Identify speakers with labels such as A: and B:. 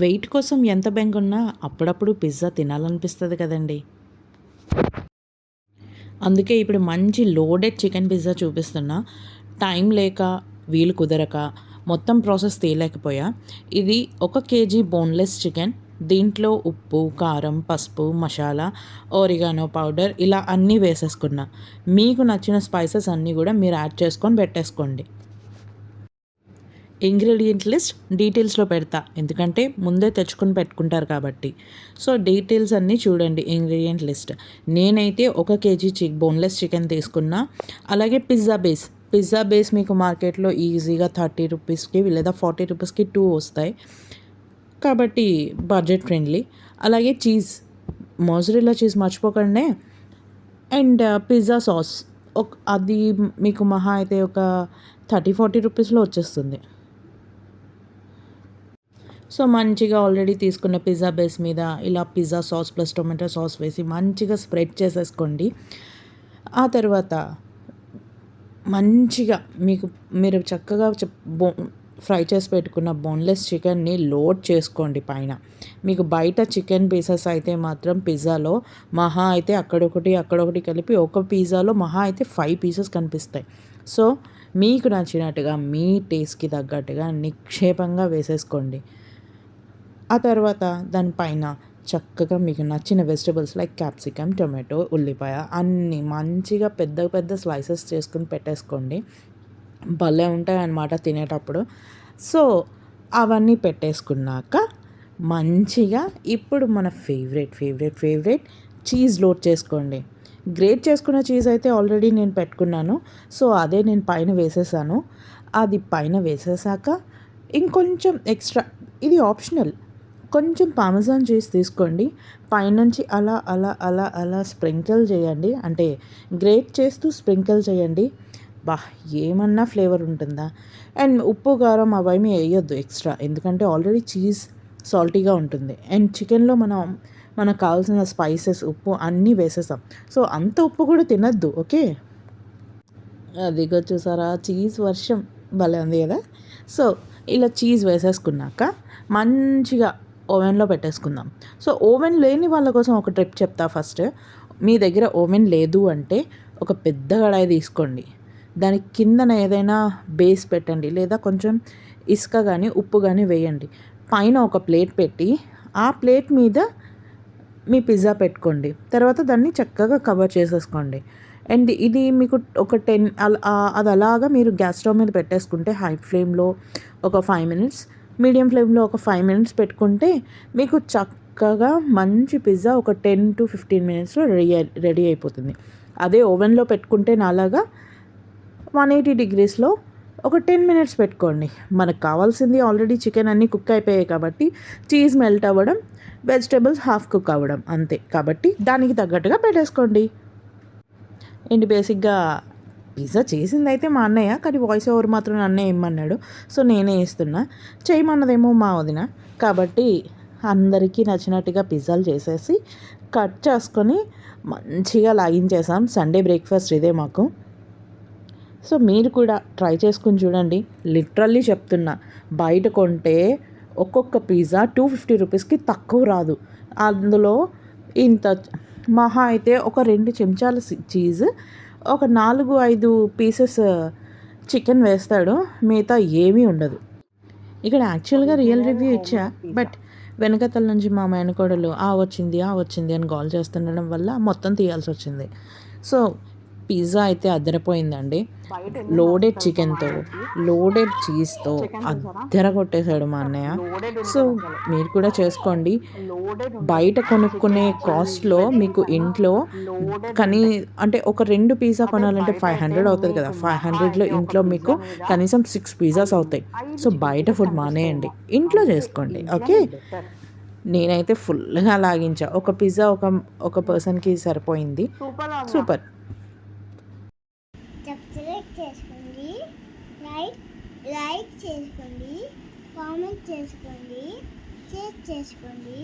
A: Wait కోసం ఎంత బెంగున్నా అప్పుడప్పుడు పిజ్జా తినాలనిపిస్తుంది కదండి. అందుకే ఇప్పుడు మంచి లోడెడ్ చికెన్ పిజ్జా చూపిస్తున్నా. టైం లేక వీలు కుదరక మొత్తం ప్రాసెస్ తీయలేకపోయా. ఇది 1 కేజీ బోన్లెస్ చికెన్. దీంట్లో ఉప్పు, కారం, పసుపు, మసాలా, ఓరిగానో పౌడర్ ఇలా అన్నీ వేసేసుకున్నా. మీకు నచ్చిన స్పైసెస్ అన్నీ కూడా మీరు యాడ్ చేసుకొని పెట్టేసుకోండి. ఇంగ్రీడియంట్ లిస్ట్ డీటెయిల్స్లో పెడతా, ఎందుకంటే ముందే తెచ్చుకొని పెట్టుకుంటారు కాబట్టి. సో డీటెయిల్స్ అన్నీ చూడండి ఇంగ్రీడియంట్ లిస్ట్. నేనైతే 1 కేజీ బోన్లెస్ చికెన్ తీసుకున్నా. అలాగే పిజ్జా బేస్ మీకు మార్కెట్లో ఈజీగా 30 రూపీస్కి లేదా 40 రూపీస్కి 2 వస్తాయి కాబట్టి బడ్జెట్ ఫ్రెండ్లీ. అలాగే మోజరెల్లా చీజ్ మర్చిపోకండి. అండ్ పిజ్జా సాస్ అది మీకు మహా అయితే ఒక 30-40 రూపీస్లో వచ్చేస్తుంది. సో మంచిగా ఆల్రెడీ తీసుకున్న పిజ్జా బేస్ మీద ఇలా pizza sauce plus tomato sauce వేసి మంచిగా స్ప్రెడ్ చేసేసుకోండి. ఆ తర్వాత మంచిగా మీరు చక్కగా ఫ్రై చేసి పెట్టుకున్న బోన్లెస్ చికెన్ని లోడ్ చేసుకోండి పైన. మీకు బయట చికెన్ పీసెస్ అయితే మాత్రం పిజ్జాలో మహా అయితే అక్కడొకటి కలిపి ఒక పిజ్జాలో మహా అయితే 5 పీసెస్ కనిపిస్తాయి. సో మీకు నచ్చినట్టుగా మీ టేస్ట్కి తగ్గట్టుగా నిక్షేపంగా వేసేసుకోండి. ఆ తర్వాత దానిపైన చక్కగా మీకు నచ్చిన వెజిటబుల్స్ లైక్ క్యాప్సికమ్, టొమాటో, ఉల్లిపాయ అన్నీ మంచిగా పెద్ద స్లైసెస్ చేసుకుని పెట్టేసుకోండి. భలే ఉంటాయి అన్నమాట తినేటప్పుడు. సో అవన్నీ పెట్టేసుకున్నాక మంచిగా ఇప్పుడు మన ఫేవరెట్ చీజ్ లోడ్ చేసుకోండి. గ్రేట్ చేసుకున్న చీజ్ అయితే ఆల్రెడీ నేను పెట్టుకున్నాను. సో అదే నేను పైన వేసేసాను. అది పైన వేసేసాక ఇంకొంచెం ఎక్స్ట్రా, ఇది ఆప్షనల్, కొంచెం పార్మెజాన్ చీజ్ తీసుకోండి. పైనుంచి అలా స్ప్రింకిల్ చేయండి. అంటే గ్రేట్ చేస్తూ స్ప్రింకిల్ చేయండి. ఏమన్నా ఫ్లేవర్ ఉంటుందా. అండ్ ఉప్పు, కారం అవేమీ వేయొద్దు ఎక్స్ట్రా, ఎందుకంటే ఆల్రెడీ చీజ్ సాల్టీగా ఉంటుంది. అండ్ చికెన్లో మనకు కావాల్సిన స్పైసెస్, ఉప్పు అన్నీ వేసేసాం. సో అంత ఉప్పు కూడా తినద్దు. ఓకే, అదిగో చూసారా చీజ్ వర్షం భలే ఉంది కదా. సో ఇలా చీజ్ వేసేసుకున్నాక మంచిగా ఓవెన్లో పెట్టేసుకుందాం. సో ఓవెన్ లేని వాళ్ళ కోసం ఒక ట్రిప్ చెప్తా. ఫస్ట్ మీ దగ్గర ఓవెన్ లేదు అంటే ఒక పెద్ద కడాయి తీసుకోండి. దాని కిందన ఏదైనా బేస్ పెట్టండి, లేదా కొంచెం ఇసుక కానీ ఉప్పు కానీ వేయండి. పైన ఒక ప్లేట్ పెట్టి ఆ ప్లేట్ మీద మీ పిజ్జా పెట్టుకోండి. తర్వాత దాన్ని చక్కగా కవర్ చేసేసుకోండి. అండ్ ఇది మీకు ఒక 10 అది అలాగా మీరు గ్యాస్ స్టవ్ మీద పెట్టేసుకుంటే హై ఫ్లేమ్లో ఒక 5 మినిట్స్, మీడియం ఫ్లేమ్లో ఒక 5 మినిట్స్ పెట్టుకుంటే మీకు చక్కగా మంచి పిజ్జా ఒక 10 to 15 మినిట్స్లో రెడీ అయిపోతుంది. అదే ఓవెన్లో పెట్టుకుంటే నాలాగా 180 డిగ్రీస్లో ఒక 10 మినిట్స్ పెట్టుకోండి. మనకు కావాల్సింది ఆల్రెడీ చికెన్ అన్నీ కుక్ అయిపోయాయి కాబట్టి చీజ్ మెల్ట్ అవ్వడం, వెజిటేబుల్స్ హాఫ్ కుక్ అవ్వడం అంతే. కాబట్టి దానికి తగ్గట్టుగా పెట్టేసుకోండి. ఏంటి బేసిక్గా పిజ్జా చేసింది అయితే మా అన్నయ్య, కానీ వాయిస్ ఓవర్ మాత్రం అన్నయ్య ఇమ్మన్నాడు. సో నేనే ఇస్తున్నా. చేయమన్నదేమో మా వదిన. కాబట్టి అందరికీ నచ్చినట్టుగా పిజ్జాలు చేసేసి కట్ చేసుకొని మంచిగా లాగించేసాం. సండే బ్రేక్ఫాస్ట్ ఇదే మాకు. సో మీరు కూడా ట్రై చేసుకుని చూడండి. లిటరల్లీ చెప్తున్నా, బయట కొంటే ఒక్కొక్క పిజ్జా 250 రూపీస్కి తక్కువ రాదు. అందులో ఇంత మహా అయితే ఒక 2 చెంచాల చీజ్, ఒక 4-5 పీసెస్ చికెన్ వేస్తాడు, మిగతా ఏమీ ఉండదు. ఇక్కడ యాక్చువల్గా రియల్ రివ్యూ ఇచ్చా, బట్ వెనకతల నుంచి మా మేనకోడలు వచ్చింది అని కాల్ చేస్తుండడం వల్ల మొత్తం తీయాల్సి వచ్చింది. సో పిజ్జా అయితే అద్దరిపోయిందండి. లోడెడ్ చికెన్తో, లోడెడ్ చీజ్తో అద్దరగొట్టేశాడు మా అన్నయ్య. సో మీరు కూడా చేసుకోండి. బయట కొనుక్కునే కాస్ట్లో మీకు ఇంట్లో అంటే ఒక 2 పిజ్జా కొనాలంటే 500 అవుతుంది కదా. 500లో ఇంట్లో మీకు కనీసం 6 పిజ్జాస్ అవుతాయి. సో బయట ఫుడ్ మానేయండి, ఇంట్లో చేసుకోండి. ఓకే, నేనైతే ఫుల్గా లాగించా. ఒక పిజ్జా ఒక పర్సన్కి సరిపోయింది. సూపర్.
B: సబ్స్క్రైబ్ చేసుకోండి, లైక్ చేసుకోండి, కామెంట్ చేసుకోండి, షేర్ చేసుకోండి.